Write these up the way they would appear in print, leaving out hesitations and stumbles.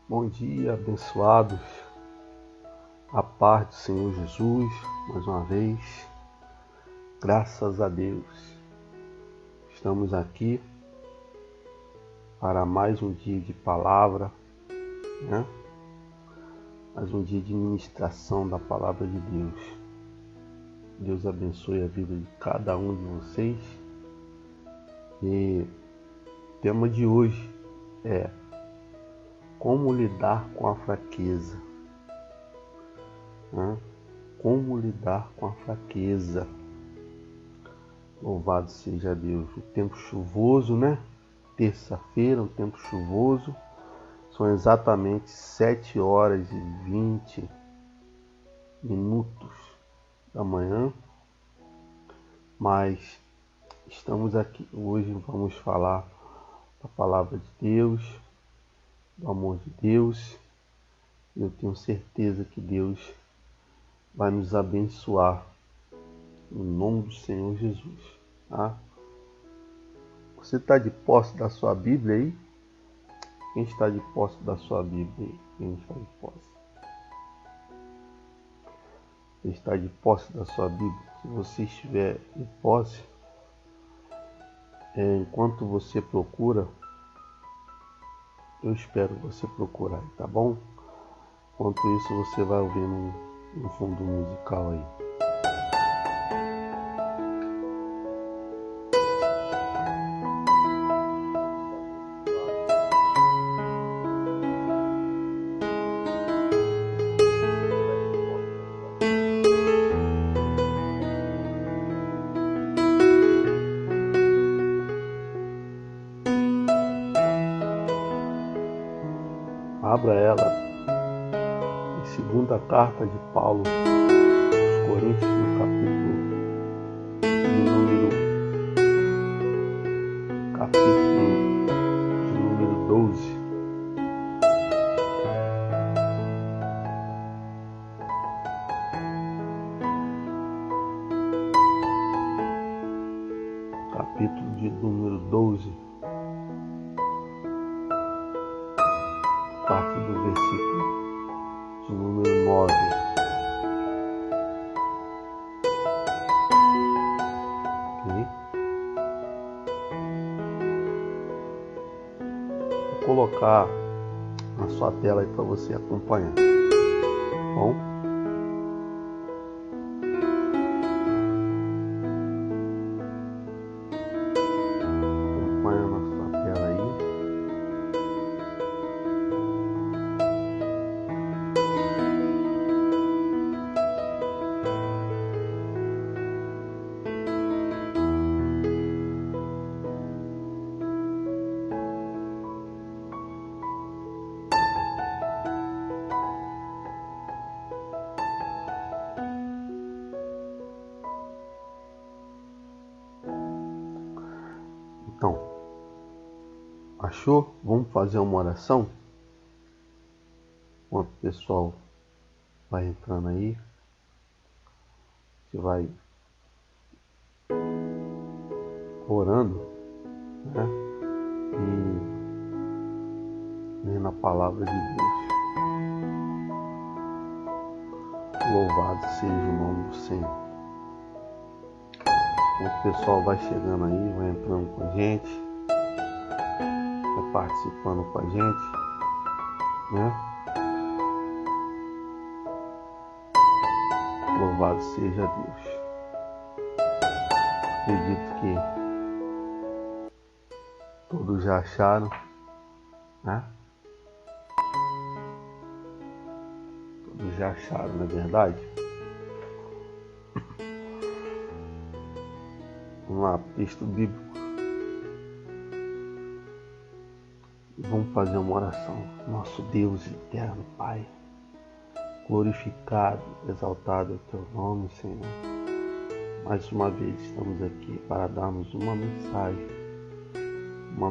Bom dia, abençoados, a paz do Senhor Jesus, mais uma vez, graças a Deus, estamos aqui para mais um dia de palavra, né? Mais um dia de ministração da palavra de Deus. Deus abençoe a vida de cada um de vocês. E o tema de hoje é como lidar com a fraqueza. Como lidar com a fraqueza. Louvado seja Deus. O tempo chuvoso, né? Terça-feira, um tempo chuvoso. São exatamente 7 horas e 20 minutos da manhã. Mas estamos aqui. Hoje vamos falar da palavra de Deus, do amor de Deus. Eu tenho certeza que Deus vai nos abençoar no nome do Senhor Jesus, tá? Você está de posse da sua Bíblia aí? Quem está de posse da sua Bíblia aí? Quem está de posse? Você está de posse da sua Bíblia? Se você estiver de posse, enquanto você procura, eu espero você procurar, tá bom? Enquanto isso, você vai ouvindo um fundo musical aí. Abra ela em segunda carta de Paulo aos Coríntios, no capítulo de número 12. Capítulo de número 12, a partir do versículo de número 9. Okay? Vou colocar na sua tela aí para você acompanhar. Bom? Acompanha na sua tela aí. Então, achou? Vamos fazer uma oração? Enquanto o pessoal vai entrando aí, você vai orando, né? E lendo a palavra de Deus. Louvado seja o nome do Senhor. O pessoal vai chegando aí, vai entrando com a gente, vai participando com a gente, né? Louvado seja Deus. Acredito que todos já acharam, né? Todos já acharam, não é verdade? Vamos lá, texto bíblico. Vamos fazer uma oração. Nosso Deus eterno, Pai, glorificado, exaltado é o Teu nome, Senhor. Mais uma vez estamos aqui para darmos uma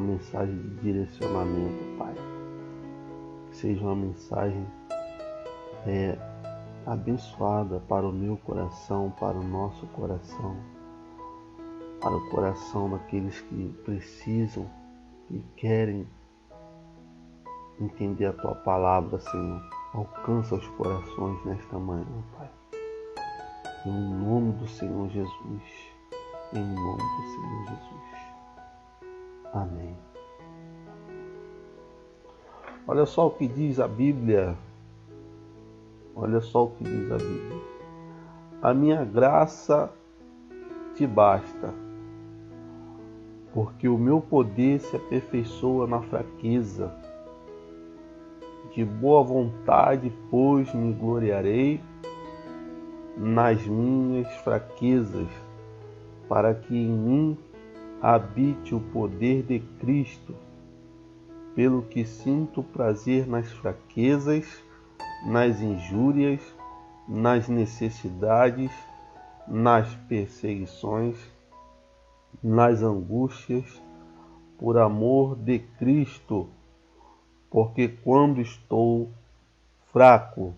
mensagem de direcionamento, Pai. Que seja uma mensagem abençoada para o meu coração, para o nosso coração, para o coração daqueles que precisam, que querem entender a Tua palavra, Senhor. Alcança os corações nesta manhã, Pai. Em nome do Senhor Jesus. Em nome do Senhor Jesus. Amém. Olha só o que diz a Bíblia. Olha só o que diz a Bíblia. A minha graça te basta, porque o meu poder se aperfeiçoa na fraqueza. De boa vontade, pois, me gloriarei nas minhas fraquezas, para que em mim habite o poder de Cristo, pelo que sinto prazer nas fraquezas, nas injúrias, nas necessidades, nas perseguições, nas angústias, por amor de Cristo, porque quando estou fraco,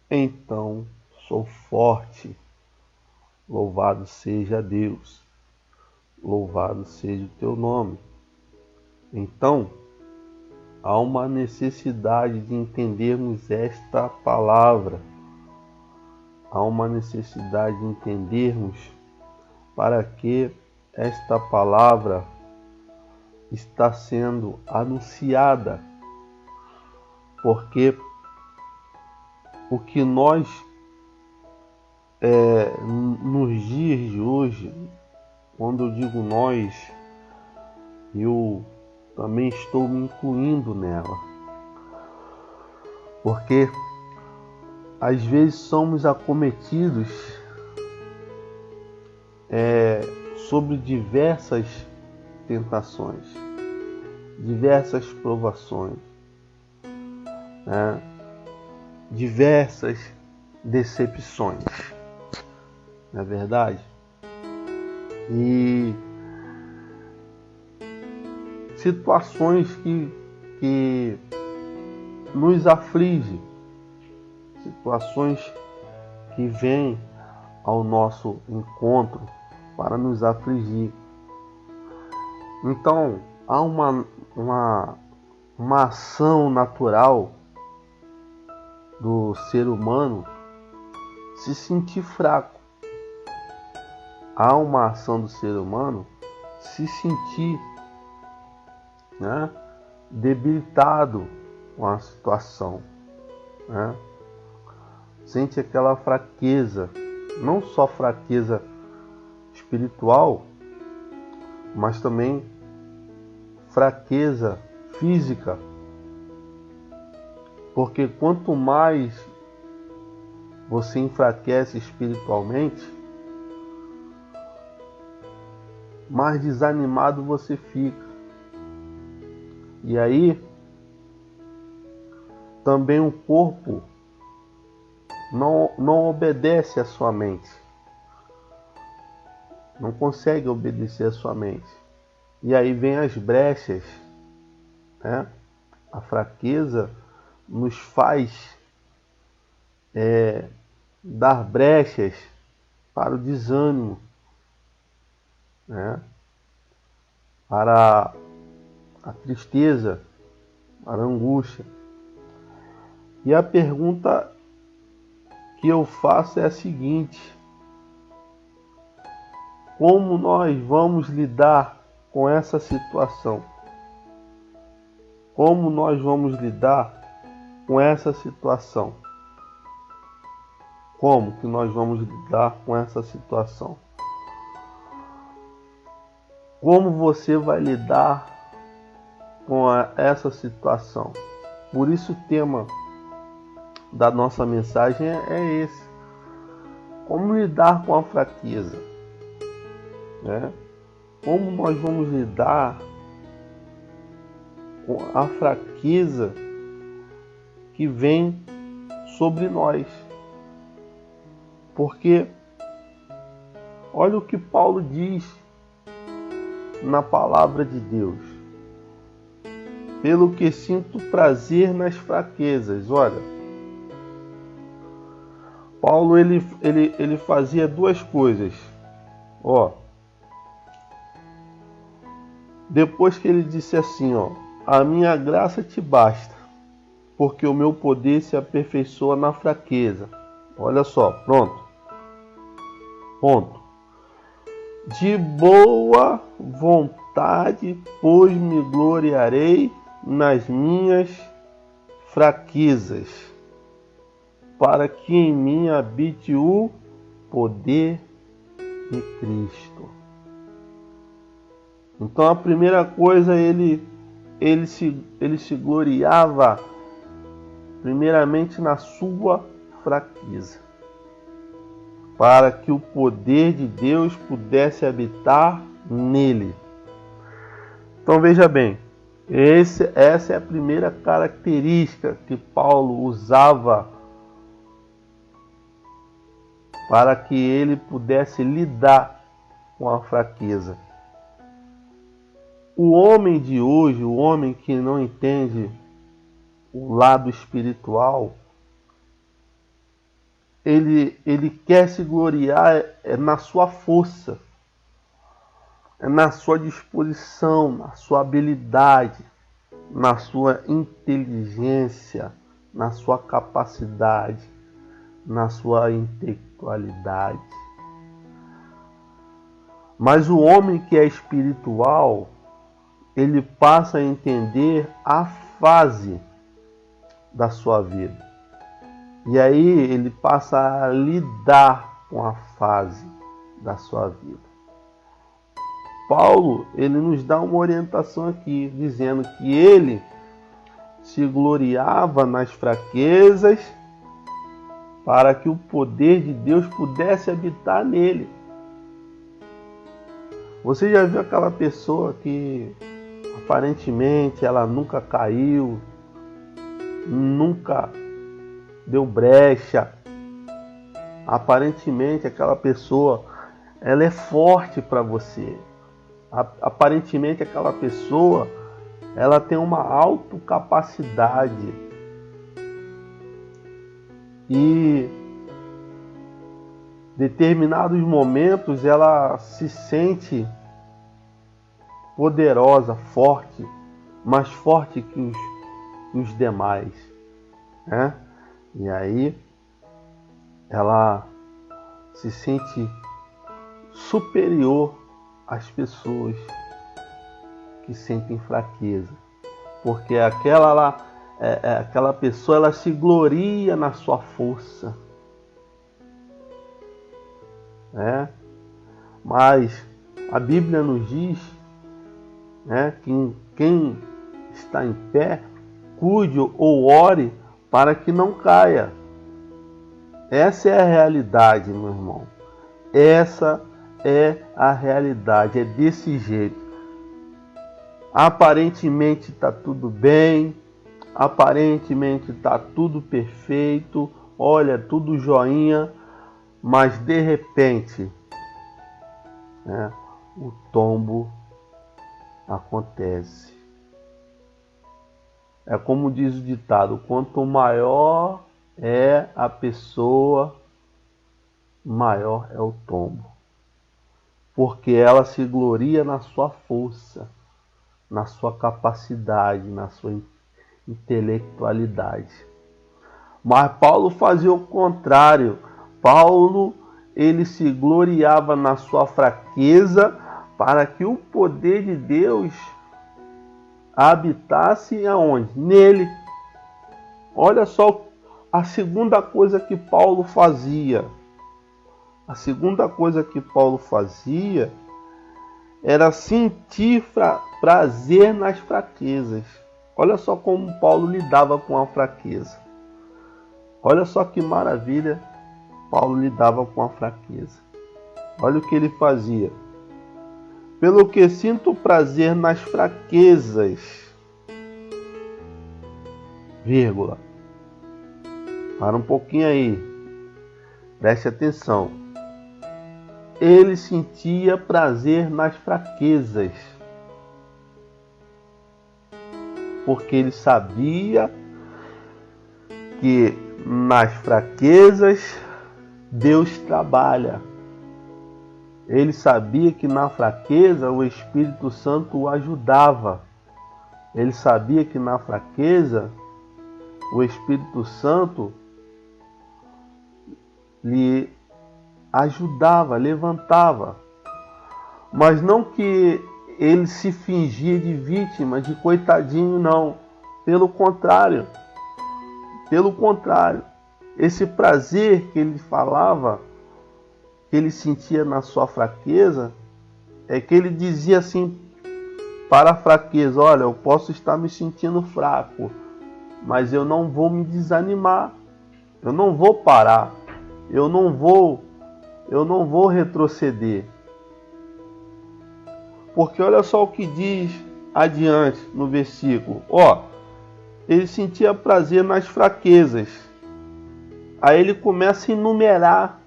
então sou forte. Louvado seja Deus, louvado seja o teu nome. Então, há uma necessidade de entendermos esta palavra. Há uma necessidade de entendermos para que esta palavra está sendo anunciada. Porque o que nós, nos dias de hoje, quando eu digo nós, eu também estou me incluindo nela. Porque às vezes somos acometidos sobre diversas tentações, diversas provações, diversas decepções, não é verdade? E situações que nos afligem, situações que vêm ao nosso encontro para nos afligir. Então, há uma ação natural do ser humano se sentir fraco. Há uma ação do ser humano se sentir debilitado com a situação. Sente aquela fraqueza, não só fraqueza espiritual, mas também fraqueza física. Porque quanto mais você enfraquece espiritualmente, mais desanimado você fica. E aí, também o corpo não obedece à sua mente. Não consegue obedecer à sua mente. E aí vem as brechas. A fraqueza nos faz dar brechas para o desânimo, para a tristeza, para a angústia. E a pergunta que eu faço é a seguinte: como nós vamos lidar com essa situação? Como nós vamos lidar com essa situação? Como que nós vamos lidar com essa situação? Como você vai lidar com essa situação? Por isso o tema da nossa mensagem é esse: como lidar com a fraqueza? Como nós vamos lidar com a fraqueza que vem sobre nós? Porque olha o que Paulo diz na palavra de Deus: pelo que sinto prazer nas fraquezas. Olha, Paulo ele fazia duas coisas. Depois que ele disse assim, a minha graça te basta, porque o meu poder se aperfeiçoa na fraqueza. Olha só, pronto. Ponto. De boa vontade, pois me gloriarei nas minhas fraquezas, para que em mim habite o poder de Cristo. Então a primeira coisa, ele se gloriava primeiramente na sua fraqueza, para que o poder de Deus pudesse habitar nele. Então veja bem, essa é a primeira característica que Paulo usava para que ele pudesse lidar com a fraqueza. O homem de hoje, o homem que não entende o lado espiritual, ele quer se gloriar na sua força, na sua disposição, na sua habilidade, na sua inteligência, na sua capacidade, na sua intelectualidade. Mas o homem que é espiritual, ele passa a entender a fase da sua vida. E aí ele passa a lidar com a fase da sua vida. Paulo, ele nos dá uma orientação aqui, dizendo que ele se gloriava nas fraquezas para que o poder de Deus pudesse habitar nele. Você já viu aquela pessoa que aparentemente ela nunca caiu, nunca deu brecha? Aparentemente aquela pessoa, ela é forte para você. Aparentemente aquela pessoa, ela tem uma autocapacidade. E determinados momentos ela se sente poderosa, forte, mais forte que os demais, né? E aí ela se sente superior às pessoas que sentem fraqueza, porque aquela pessoa, ela se gloria na sua força, né? Mas a Bíblia nos diz, né, que quem está em pé, cuide ou ore para que não caia. Essa é a realidade, meu irmão. Essa é a realidade, é desse jeito. Aparentemente está tudo bem, aparentemente está tudo perfeito, olha, tudo joinha, mas de repente, né, o tombo acontece. É como diz o ditado, quanto maior é a pessoa, maior é o tombo. Porque ela se gloria na sua força, na sua capacidade, na sua intelectualidade. Mas Paulo fazia o contrário. Paulo, ele se gloriava na sua fraqueza para que o poder de Deus habitasse aonde? Nele. Olha só a segunda coisa que Paulo fazia. A segunda coisa que Paulo fazia era sentir prazer nas fraquezas. Olha só como Paulo lidava com a fraqueza. Olha só que maravilha Paulo lidava com a fraqueza. Olha o que ele fazia. Pelo que sinto prazer nas fraquezas, vírgula. Para um pouquinho aí. Preste atenção. Ele sentia prazer nas fraquezas, porque ele sabia que nas fraquezas Deus trabalha. Ele sabia que na fraqueza o Espírito Santo o ajudava. Ele sabia que na fraqueza o Espírito Santo lhe ajudava, levantava. Mas não que ele se fingia de vítima, de coitadinho, não. Pelo contrário. Pelo contrário. Esse prazer que ele falava, que ele sentia na sua fraqueza, é que ele dizia assim para a fraqueza: olha, eu posso estar me sentindo fraco, mas eu não vou me desanimar. Eu não vou parar. Eu não vou retroceder. Porque olha só o que diz adiante no versículo. Ele sentia prazer nas fraquezas. Aí ele começa a enumerar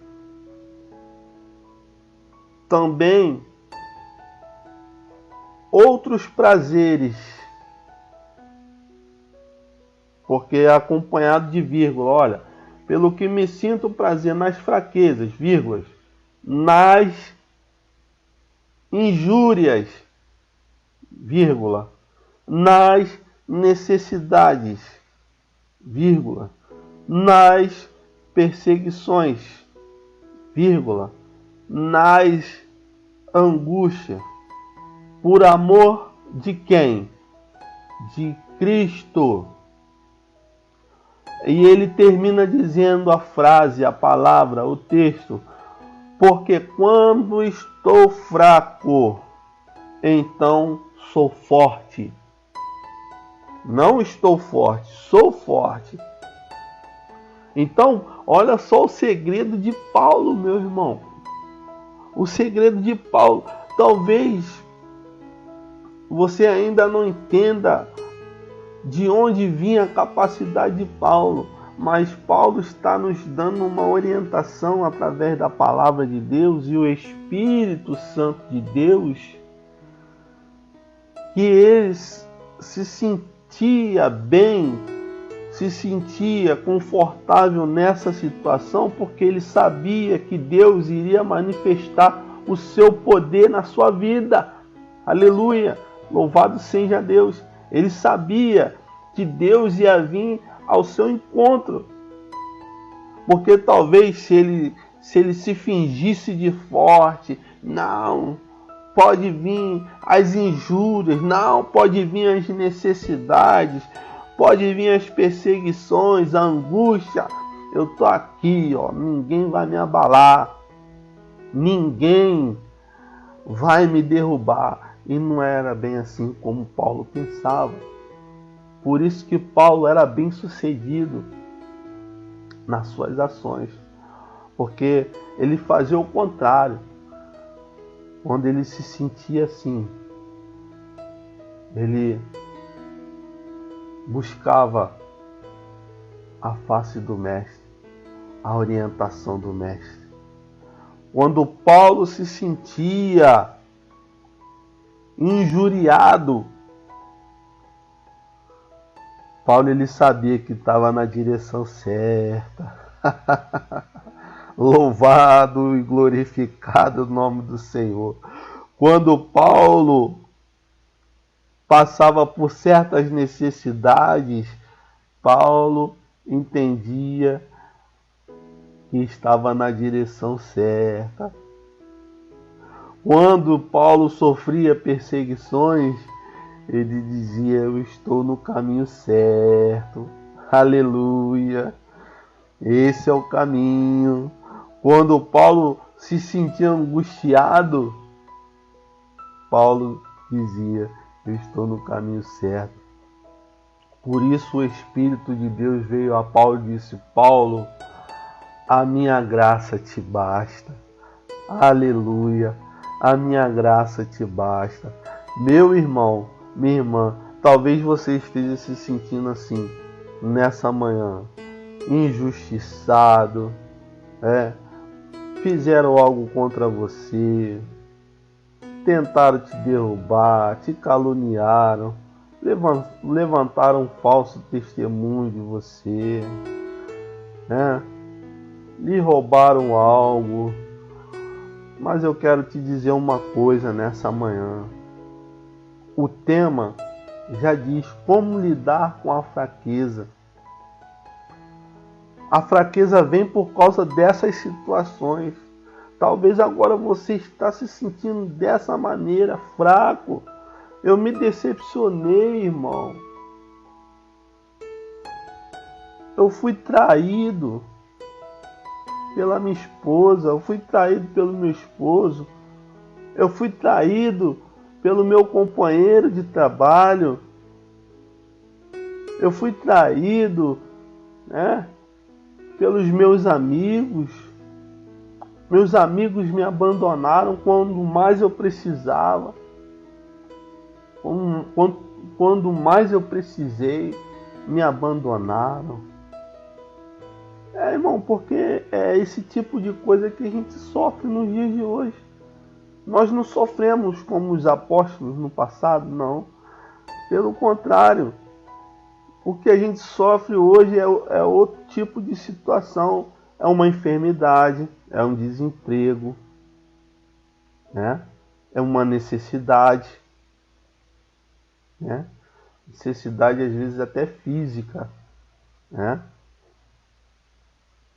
também outros prazeres. Porque é acompanhado de vírgula. Olha, pelo que me sinto prazer nas fraquezas, vírgulas, nas injúrias, vírgula, nas necessidades, vírgula, nas perseguições, vírgula, nas angústias, por amor de quem? De Cristo. E ele termina dizendo a frase, a palavra, o texto: porque quando estou fraco, então sou forte. Não estou forte, sou forte. Então, olha só o segredo de Paulo, meu irmão. O segredo de Paulo. Talvez você ainda não entenda de onde vinha a capacidade de Paulo, mas Paulo está nos dando uma orientação através da palavra de Deus e o Espírito Santo de Deus, que ele se sentia bem, se sentia confortável nessa situação, porque ele sabia que Deus iria manifestar o seu poder na sua vida. Aleluia! Louvado seja Deus! Ele sabia que Deus ia vir ao seu encontro. Porque talvez se ele se fingisse de forte, não, pode vir as injúrias, não, pode vir as necessidades, pode vir as perseguições, a angústia. Eu estou aqui, ninguém vai me abalar, ninguém vai me derrubar. E não era bem assim como Paulo pensava. Por isso que Paulo era bem sucedido nas suas ações. Porque ele fazia o contrário. Quando ele se sentia assim, ele buscava a face do mestre, a orientação do mestre. Quando Paulo se sentia injuriado, Paulo ele sabia que estava na direção certa. Louvado e glorificado o nome do Senhor. Quando Paulo passava por certas necessidades, Paulo entendia que estava na direção certa. Quando Paulo sofria perseguições, ele dizia: eu estou no caminho certo. Aleluia! Esse é o caminho. Quando Paulo se sentia angustiado, Paulo dizia: eu estou no caminho certo. Por isso o Espírito de Deus veio a Paulo e disse: Paulo, a minha graça te basta. Aleluia! A minha graça te basta. Meu irmão, minha irmã, talvez você esteja se sentindo assim nessa manhã, injustiçado, fizeram algo contra você, tentaram te derrubar, te caluniaram, levantaram um falso testemunho de você, lhe roubaram algo. Mas eu quero te dizer uma coisa nessa manhã. O tema já diz como lidar com a fraqueza. A fraqueza vem por causa dessas situações. Talvez agora você está se sentindo dessa maneira, fraco. Eu me decepcionei, irmão. Eu fui traído pela minha esposa, eu fui traído pelo meu esposo, eu fui traído pelo meu companheiro de trabalho, eu fui traído, né, pelos meus amigos. Meus amigos me abandonaram quando mais eu precisava, quando mais eu precisei, me abandonaram. Irmão, porque é esse tipo de coisa que a gente sofre nos dias de hoje. Nós não sofremos como os apóstolos no passado, não. Pelo contrário, o que a gente sofre hoje é outro tipo de situação. É uma enfermidade, é um desemprego, né? É uma necessidade, né? Necessidade às vezes até física, né?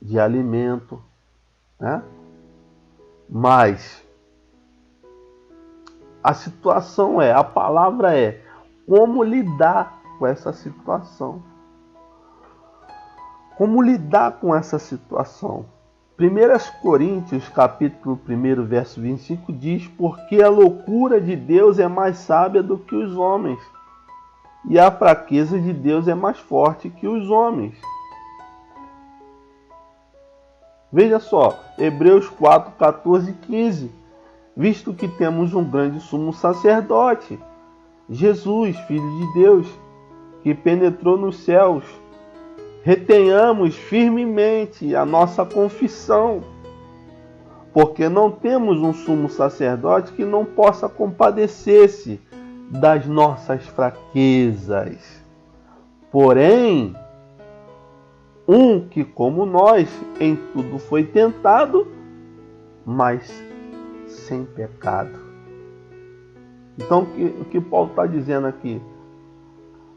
De alimento, né? Mas a situação a palavra é como lidar com essa situação. Como lidar com essa situação? 1 Coríntios, capítulo 1, verso 25 diz: porque a loucura de Deus é mais sábia do que os homens, e a fraqueza de Deus é mais forte que os homens. Veja só, Hebreus 4, 14 e 15. Visto que temos um grande sumo sacerdote, Jesus, Filho de Deus, que penetrou nos céus, retenhamos firmemente a nossa confissão, porque não temos um sumo sacerdote que não possa compadecer-se das nossas fraquezas. Porém, um que, como nós, em tudo foi tentado, mas sem pecado. Então, o que Paulo está dizendo aqui?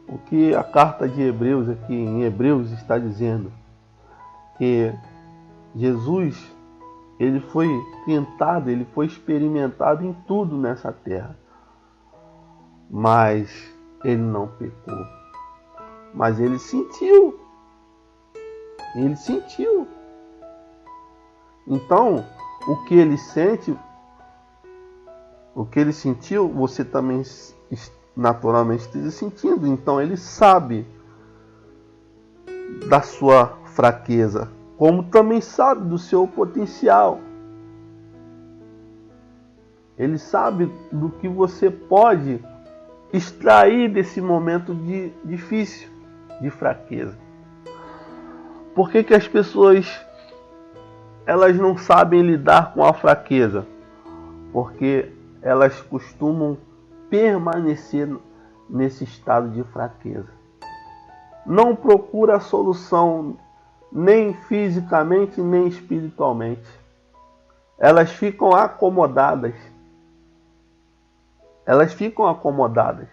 O que a carta de Hebreus aqui em Hebreus está dizendo? Que Jesus, ele foi tentado, ele foi experimentado em tudo nessa terra. Mas ele não pecou. Mas ele sentiu. Ele sentiu. Então, o que ele sente, o que ele sentiu, você também naturalmente esteja sentindo. Então ele sabe da sua fraqueza, como também sabe do seu potencial. Ele sabe do que você pode extrair desse momento difícil, de fraqueza. Por que as pessoas elas não sabem lidar com a fraqueza? Porque elas costumam permanecer nesse estado de fraqueza. Não procura a solução nem fisicamente nem espiritualmente. Elas ficam acomodadas. Elas ficam acomodadas.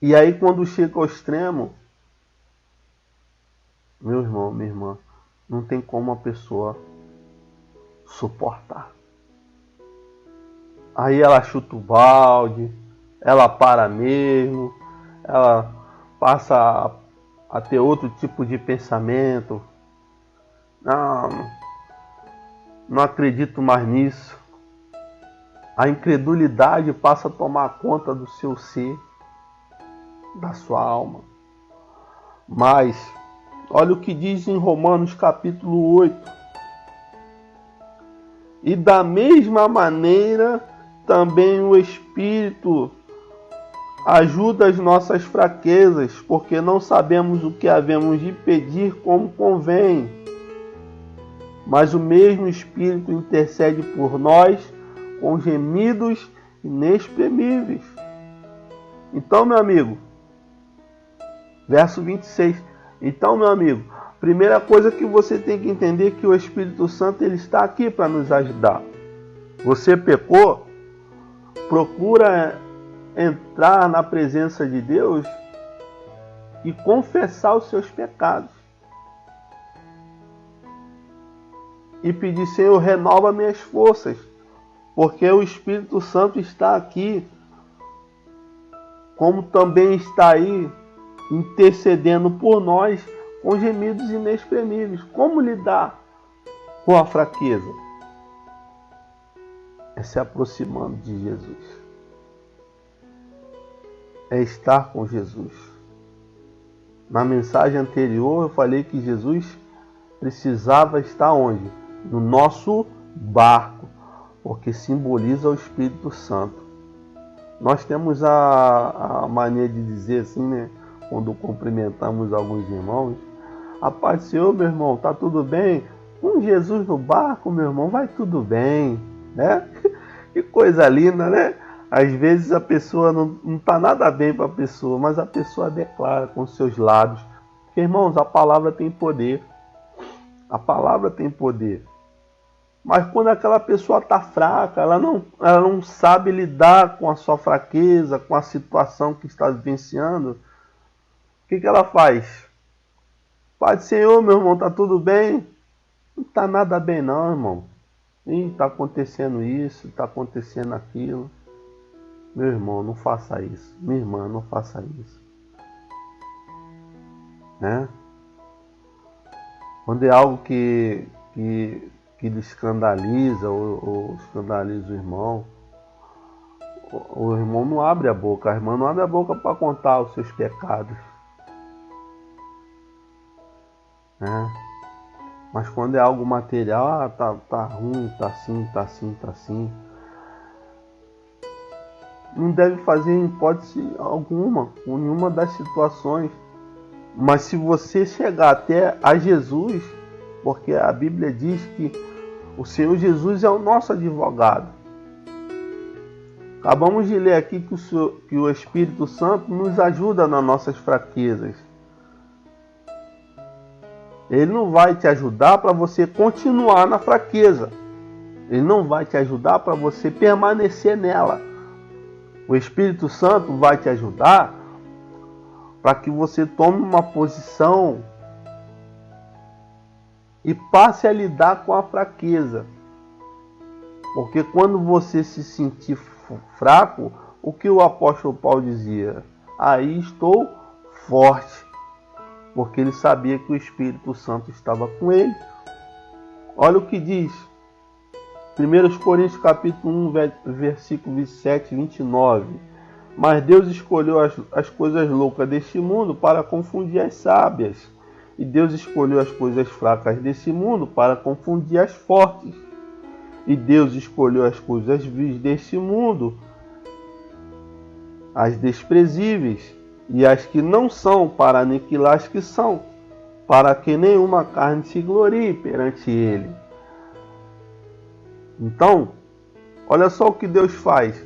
E aí quando chega ao extremo, meu irmão, minha irmã, não tem como a pessoa suportar. Aí ela chuta o balde, ela para mesmo, ela passa a ter outro tipo de pensamento. Não acredito mais nisso. A incredulidade passa a tomar conta do seu ser, da sua alma. Mas, olha o que diz em Romanos capítulo 8. E da mesma maneira, também o Espírito ajuda as nossas fraquezas, porque não sabemos o que havemos de pedir como convém. Mas o mesmo Espírito intercede por nós com gemidos inexprimíveis. Então, meu amigo, verso 26. Então, meu amigo, primeira coisa que você tem que entender é que o Espírito Santo ele está aqui para nos ajudar. Você pecou, procura entrar na presença de Deus e confessar os seus pecados. E pedir: Senhor, renova minhas forças, porque o Espírito Santo está aqui, como também está aí, intercedendo por nós com gemidos inexprimíveis. Como lidar com a fraqueza? É se aproximando de Jesus. É estar com Jesus. Na mensagem anterior eu falei que Jesus precisava estar onde? No nosso barco, porque simboliza o Espírito Santo. Nós temos a mania de dizer assim, né? Quando cumprimentamos alguns irmãos: a paz do Senhor, meu irmão, tá tudo bem? Com Jesus no barco, meu irmão, vai tudo bem, né? Que coisa linda, né? Às vezes a pessoa não tá nada bem para a pessoa, mas a pessoa declara com seus lábios. Porque, irmãos, a palavra tem poder. A palavra tem poder. Mas quando aquela pessoa está fraca, ela não sabe lidar com a sua fraqueza, com a situação que está vivenciando, o que ela faz? Pai do Senhor, meu irmão, tá tudo bem? Não está nada bem não, irmão. Está acontecendo isso, está acontecendo aquilo. Meu irmão, não faça isso. Minha irmã, não faça isso. Né? Quando é algo que lhe escandaliza ou escandaliza o irmão não abre a boca, a irmã não abre a boca para contar os seus pecados. Né? Mas quando é algo material, tá ruim, tá assim, tá assim, tá assim. Não deve fazer em hipótese alguma, com nenhuma das situações. Mas se você chegar até a Jesus, porque a Bíblia diz que o Senhor Jesus é o nosso advogado. Acabamos de ler aqui que o Espírito Santo nos ajuda nas nossas fraquezas. Ele não vai te ajudar para você continuar na fraqueza. Ele não vai te ajudar para você permanecer nela. O Espírito Santo vai te ajudar para que você tome uma posição e passe a lidar com a fraqueza. Porque quando você se sentir fraco, o que o apóstolo Paulo dizia? Aí estou forte. Porque ele sabia que o Espírito Santo estava com ele. Olha o que diz 1 Coríntios capítulo 1, versículo 27 e 29. Mas Deus escolheu as coisas loucas deste mundo para confundir as sábias. E Deus escolheu as coisas fracas desse mundo para confundir as fortes. E Deus escolheu as coisas vis deste mundo, as desprezíveis, e as que não são, para aniquilar as que são, para que nenhuma carne se glorie perante Ele. Então, olha só o que Deus faz.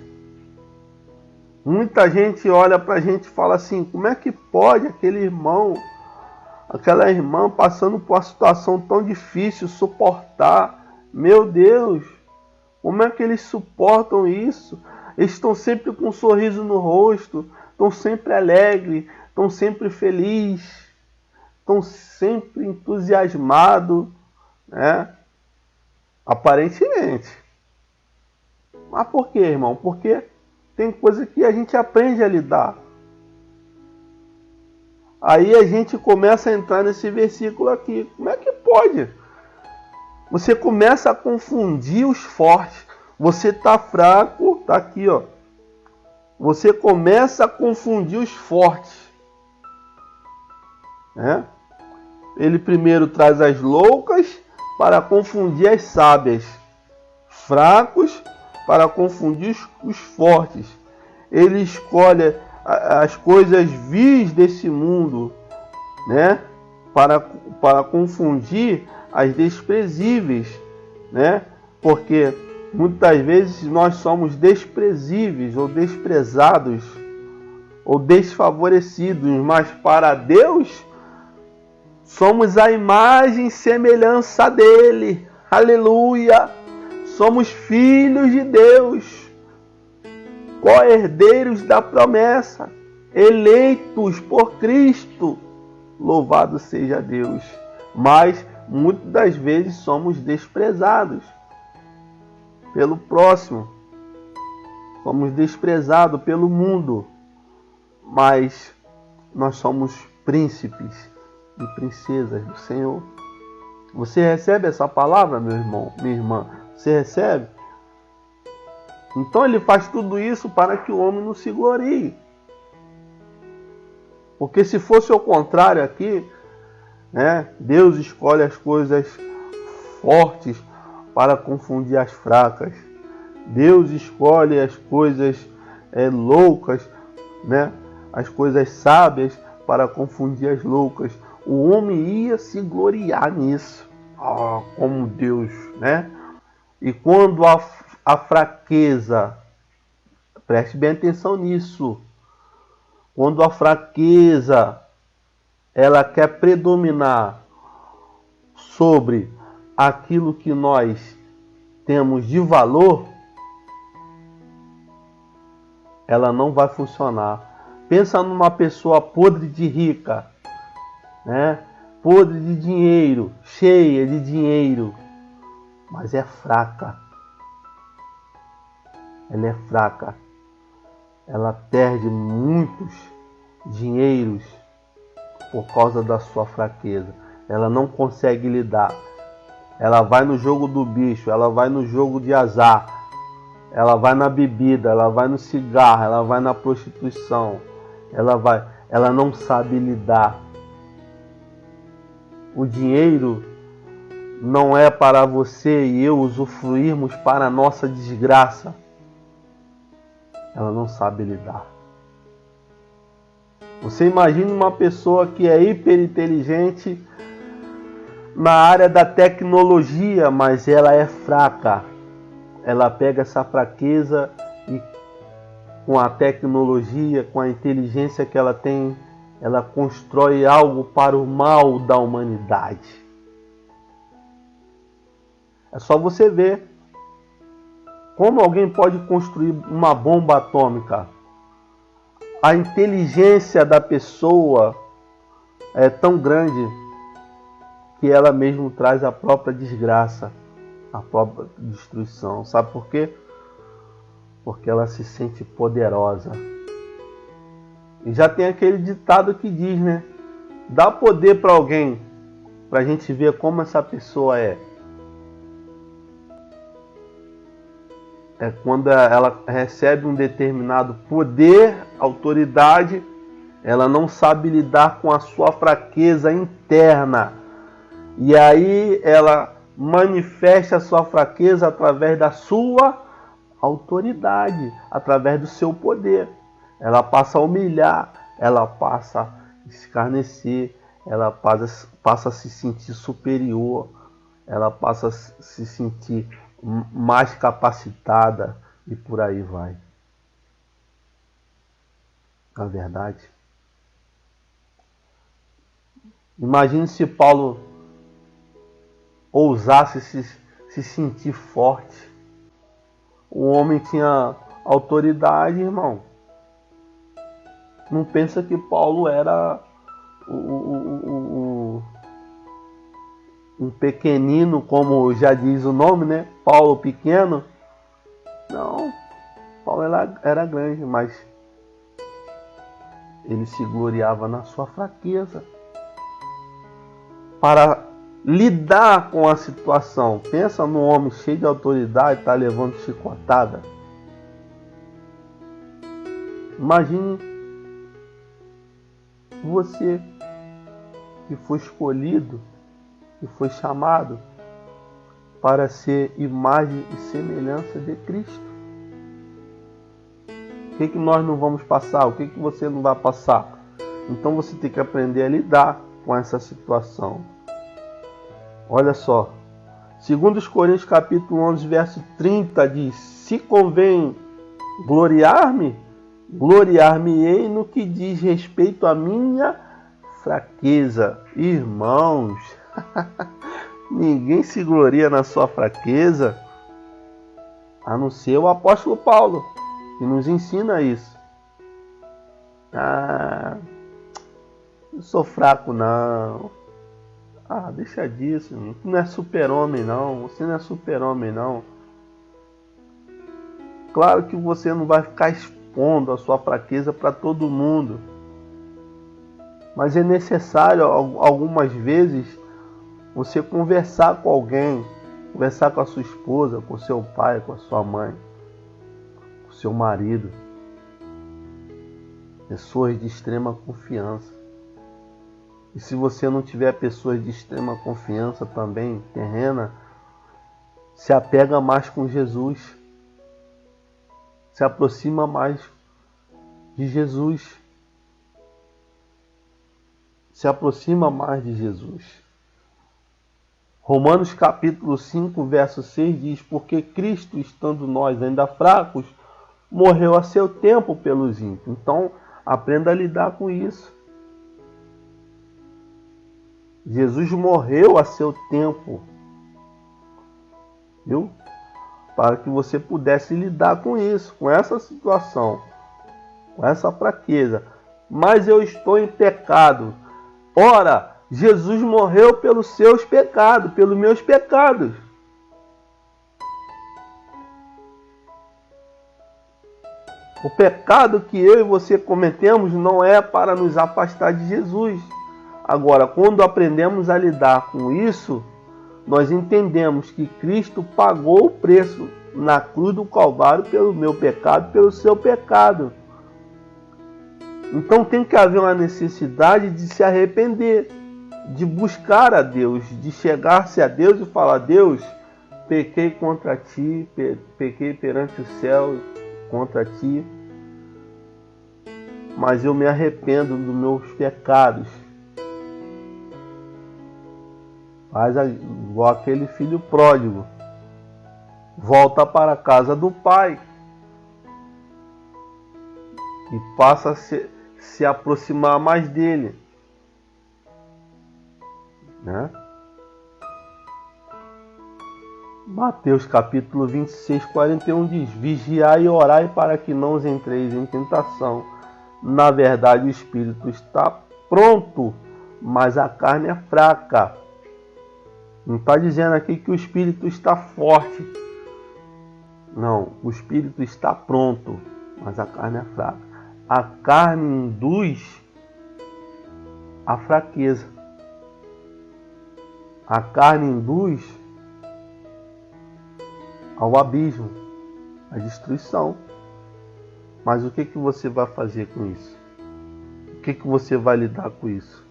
Muita gente olha para a gente e fala assim: como é que pode aquele irmão, aquela irmã passando por uma situação tão difícil suportar? Meu Deus, como é que eles suportam isso? Eles estão sempre com um sorriso no rosto, estão sempre alegres, estão sempre felizes, estão sempre entusiasmados, né? Aparentemente. Mas por quê, irmão? Porque tem coisa que a gente aprende a lidar. Aí a gente começa a entrar nesse versículo aqui. Como é que pode? Você começa a confundir os fortes. Você está fraco, está aqui, ó. Você começa a confundir os fortes. Né? Ele primeiro traz as loucas para confundir as sábias. Fracos para confundir os fortes. Ele escolhe as coisas vis desse mundo, né? Para confundir as desprezíveis, né? Porque muitas vezes nós somos desprezíveis ou desprezados ou desfavorecidos, mas para Deus somos a imagem e semelhança dele. Aleluia! Somos filhos de Deus. co-herdeiros da promessa, eleitos por Cristo. Louvado seja Deus. Mas muitas das vezes somos desprezados pelo próximo, somos desprezados pelo mundo, mas nós somos príncipes e princesas do Senhor. Você recebe essa palavra, meu irmão, minha irmã? Você recebe? Então ele faz tudo isso para que o homem não se glorie. Porque se fosse o contrário aqui, né, Deus escolhe as coisas fortes para confundir as fracas. Deus escolhe as coisas loucas, né, as coisas sábias para confundir as loucas. O homem ia se gloriar nisso. Como Deus, né? E quando a fraqueza, preste bem atenção nisso, quando a fraqueza ela quer predominar sobre aquilo que nós temos de valor, ela não vai funcionar. Pensa numa pessoa podre de rica, né? Podre de dinheiro, cheia de dinheiro, mas é fraca. Ela é fraca. Ela perde muitos dinheiros por causa da sua fraqueza. Ela não consegue lidar. Ela vai no jogo do bicho, ela vai no jogo de azar, ela vai na bebida, ela vai no cigarro, ela vai na prostituição, ela não sabe lidar. O dinheiro não é para você e eu usufruirmos para a nossa desgraça. Ela não sabe lidar. Você imagina uma pessoa que é hiperinteligente na área da tecnologia, mas ela é fraca. Ela pega essa fraqueza e com a tecnologia, com a inteligência que ela tem, ela constrói algo para o mal da humanidade. É só você ver como alguém pode construir uma bomba atômica. A inteligência da pessoa é tão grande que ela mesmo traz a própria desgraça, a própria destruição. Sabe por quê? Porque ela se sente poderosa. E já tem aquele ditado que diz, né? Dá poder para alguém, para a gente ver como essa pessoa é. É quando ela recebe um determinado poder, autoridade, ela não sabe lidar com a sua fraqueza interna. E aí ela manifesta a sua fraqueza através da sua autoridade, através do seu poder. Ela passa a humilhar, ela passa a escarnecer, ela passa a se sentir superior, ela passa a se sentir mais capacitada e por aí vai. Na verdade, imagine se Paulo ousasse se sentir forte. O homem tinha autoridade, irmão. Não pensa que Paulo era um pequenino, como já diz o nome, né? Paulo pequeno. Não, Paulo era grande, mas ele se gloriava na sua fraqueza. Para lidar com a situação, pensa num homem cheio de autoridade, está levando chicotada. Imagine você que foi escolhido, que foi chamado para ser imagem e semelhança de Cristo. O que nós não vamos passar? O que você não vai passar? Então você tem que aprender a lidar com essa situação. Olha só, 2 Coríntios capítulo 11, verso 30 diz: se convém gloriar-me, gloriar-me-ei no que diz respeito à minha fraqueza. Irmãos, ninguém se gloria na sua fraqueza, a não ser o apóstolo Paulo. que nos ensina isso. Ah, eu sou fraco não. Ah, deixa disso, tu não é super-homem não, você não é super-homem não. Claro que você não vai ficar expondo a sua fraqueza para todo mundo. Mas é necessário algumas vezes você conversar com alguém, conversar com a sua esposa, com o seu pai, com a sua mãe, com o seu marido. Pessoas de extrema confiança. E se você não tiver pessoas de extrema confiança também, terrena, se apega mais com Jesus. Se aproxima mais de Jesus. Se aproxima mais de Jesus. Romanos capítulo 5, verso 6 diz: porque Cristo, estando nós ainda fracos, morreu a seu tempo pelos ímpios. Então, aprenda a lidar com isso. Jesus morreu a seu tempo, viu? Para que você pudesse lidar com isso, com essa situação, com essa fraqueza. Mas eu estou em pecado. Ora, Jesus morreu pelos seus pecados, pelos meus pecados. O pecado que eu e você cometemos não é para nos afastar de Jesus. Agora, quando aprendemos a lidar com isso, nós entendemos que Cristo pagou o preço na cruz do Calvário pelo meu pecado, pelo seu pecado. Então tem que haver uma necessidade de se arrepender, de buscar a Deus, de chegar-se a Deus e falar: Deus, pequei contra ti, pequei perante o céu contra ti, mas eu me arrependo dos meus pecados. Faz igual aquele filho pródigo, volta para a casa do pai e passa a se aproximar mais dele, né? Mateus capítulo 26, 41 diz: vigiai e orai para que não os entreis em tentação. Na verdade, o espírito está pronto, mas a carne é fraca. Não está dizendo aqui que o espírito está forte. Não, o espírito está pronto, mas a carne é fraca. A carne induz a fraqueza. A carne induz ao abismo, à destruição. Mas o que você vai fazer com isso? O que você vai lidar com isso?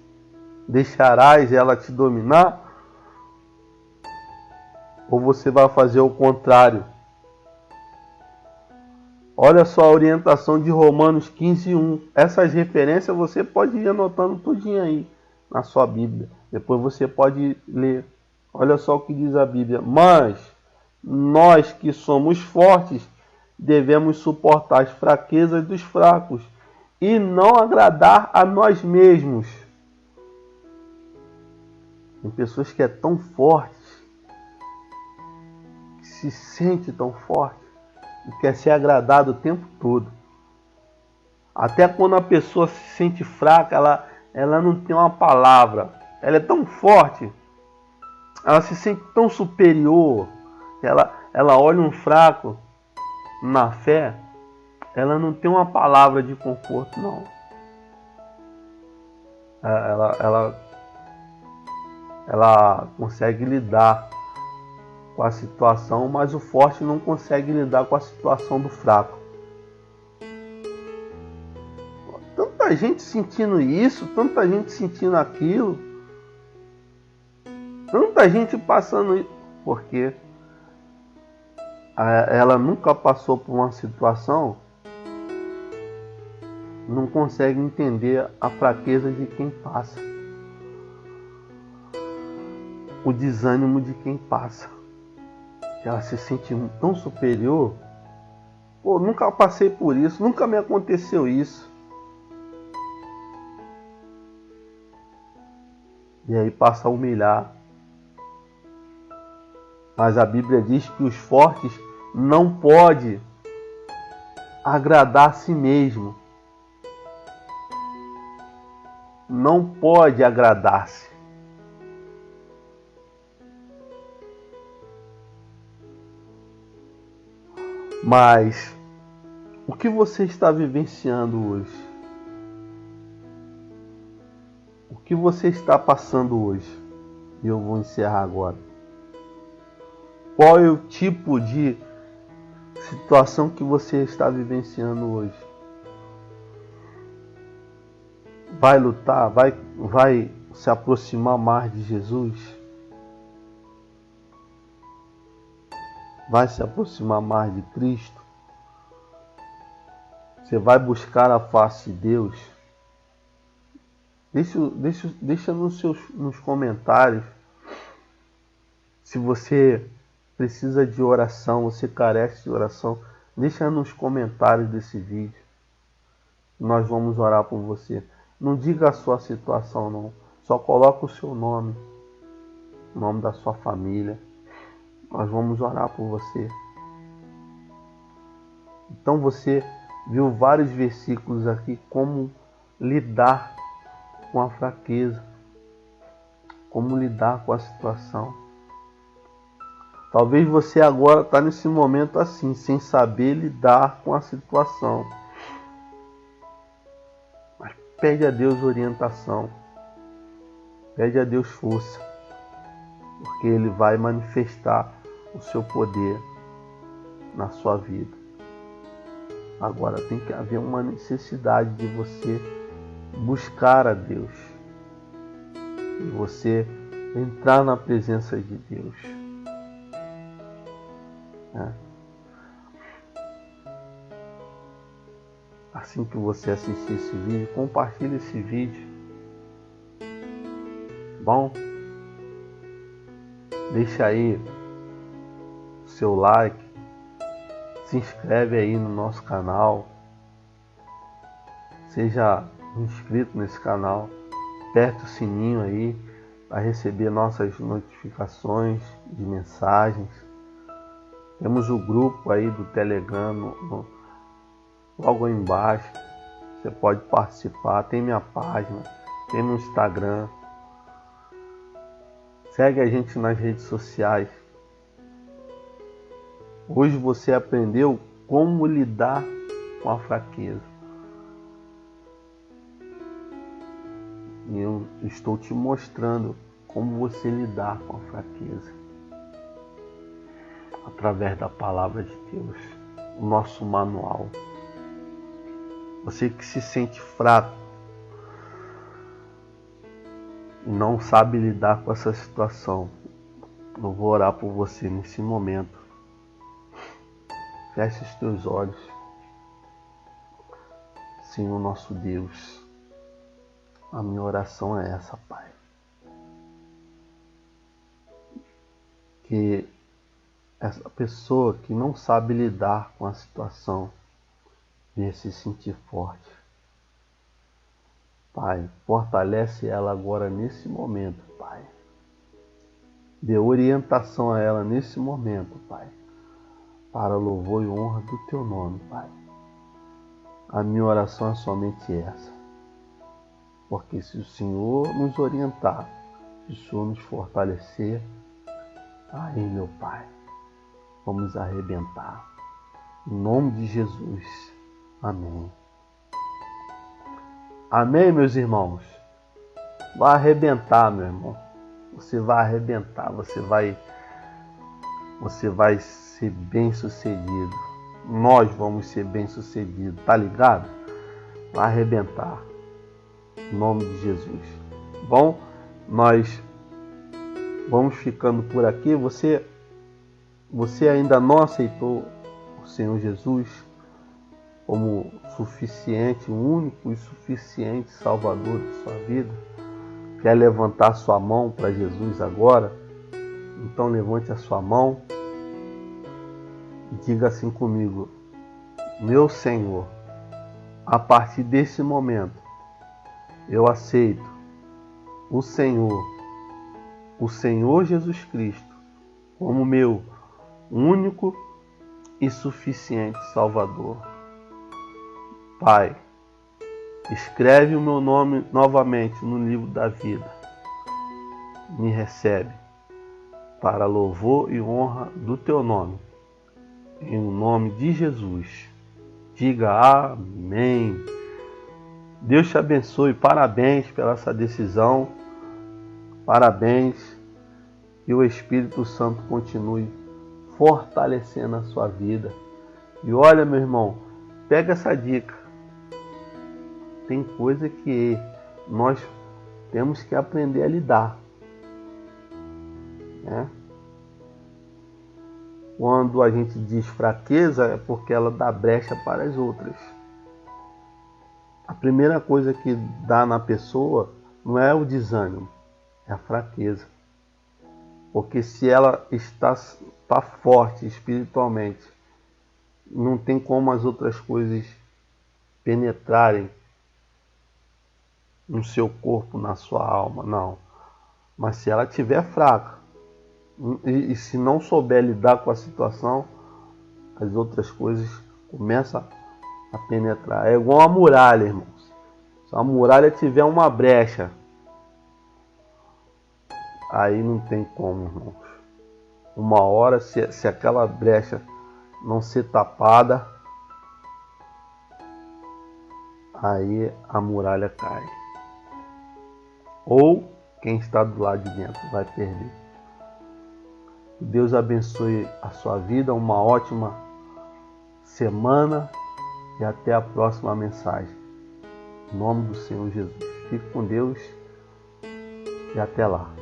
Deixarás ela te dominar? Ou você vai fazer o contrário? Olha só a orientação de Romanos 15:1. Essas referências você pode ir anotando tudinho aí na sua Bíblia. Depois você pode ler. Olha só o que diz a Bíblia. Mas nós que somos fortes devemos suportar as fraquezas dos fracos e não agradar a nós mesmos. Tem pessoas que é tão fortes, que se sente tão forte e quer ser agradado o tempo todo. Até quando a pessoa se sente fraca, ela não tem uma palavra. Ela é tão forte, ela se sente tão superior, ela olha um fraco na fé, ela não tem uma palavra de conforto, não. Ela consegue lidar com a situação, mas o forte não consegue lidar com a situação do fraco. Tanta gente sentindo isso, tanta gente sentindo aquilo, tanta gente passando isso, porque ela nunca passou por uma situação, não consegue entender a fraqueza de quem passa, o desânimo de quem passa. Ela se sente tão superior. Pô, nunca passei por isso, nunca me aconteceu isso. E aí passa a humilhar. Mas a Bíblia diz que os fortes não podem agradar a si mesmo. Não pode agradar-se. Mas o que você está vivenciando hoje? O que você está passando hoje? E eu vou encerrar agora. Qual é o tipo de situação que você está vivenciando hoje? Vai lutar? Vai se aproximar mais de Jesus? Vai se aproximar mais de Cristo? Você vai buscar a face de Deus? Deixa nos comentários se você precisa de oração, você carece de oração. Deixa nos comentários desse vídeo. Nós vamos orar por você. Não diga a sua situação, não. Só coloca o seu nome, o nome da sua família. Nós vamos orar por você. Então você viu vários versículos aqui como lidar com a fraqueza, como lidar com a situação. Talvez você agora está nesse momento assim, sem saber lidar com a situação. Mas pede a Deus orientação, pede a Deus força, porque Ele vai manifestar o seu poder na sua vida. Agora tem que haver uma necessidade de você buscar a Deus e você entrar na presença de Deus. Assim que você assistir esse vídeo, compartilhe esse vídeo. Bom? Deixa aí o seu like, se inscreve aí no nosso canal, seja inscrito nesse canal, aperte o sininho aí para receber nossas notificações de mensagens. Temos o grupo aí do Telegram logo aí embaixo, você pode participar, tem minha página, tem no Instagram. Segue a gente nas redes sociais. Hoje você aprendeu como lidar com a fraqueza. E eu estou te mostrando como você lidar com a fraqueza. Através da palavra de Deus, o nosso manual. Você que se sente fraco e não sabe lidar com essa situação, eu vou orar por você nesse momento. Feche os teus olhos. Senhor nosso Deus, a minha oração é essa, Pai. Que essa pessoa que não sabe lidar com a situação venha se sentir forte. Pai, fortalece ela agora nesse momento, Pai. Dê orientação a ela nesse momento, Pai, para louvor e honra do Teu nome, Pai. A minha oração é somente essa. Porque se o Senhor nos orientar, se o Senhor nos fortalecer, aí, meu Pai, vamos arrebentar. Em nome de Jesus. Amém. Amém, meus irmãos? Vai arrebentar, meu irmão. Você vai arrebentar. Você vai ser bem sucedido. Nós vamos ser bem sucedidos. Tá ligado? Vai arrebentar. Em nome de Jesus. Bom, nós vamos ficando por aqui. Você ainda não aceitou o Senhor Jesus como suficiente, único e suficiente Salvador de sua vida? Quer levantar sua mão para Jesus agora? Então levante a sua mão e diga assim comigo: meu Senhor, a partir desse momento eu aceito o Senhor Jesus Cristo como meu único e suficiente Salvador. Pai, escreve o meu nome novamente no livro da vida. Me recebe para louvor e honra do teu nome. Em nome de Jesus. Diga amém. Deus te abençoe. Parabéns pela essa decisão. Parabéns. Que o Espírito Santo continue fortalecendo a sua vida. E olha, meu irmão, pega essa dica. Tem coisa que nós temos que aprender a lidar. Né? Quando a gente diz fraqueza, é porque ela dá brecha para as outras. A primeira coisa que dá na pessoa não é o desânimo, é a fraqueza. Porque se ela está forte espiritualmente, não tem como as outras coisas penetrarem no seu corpo, na sua alma, não. Mas se ela estiver fraca, e se não souber lidar com a situação, as outras coisas começam a penetrar. É igual a muralha, irmãos. Se a muralha tiver uma brecha, aí não tem como, irmãos. Uma hora, se aquela brecha não ser tapada, aí a muralha cai. Ou quem está do lado de dentro vai perder. Deus abençoe a sua vida, uma ótima semana e até a próxima mensagem. Em nome do Senhor Jesus. Fique com Deus e até lá.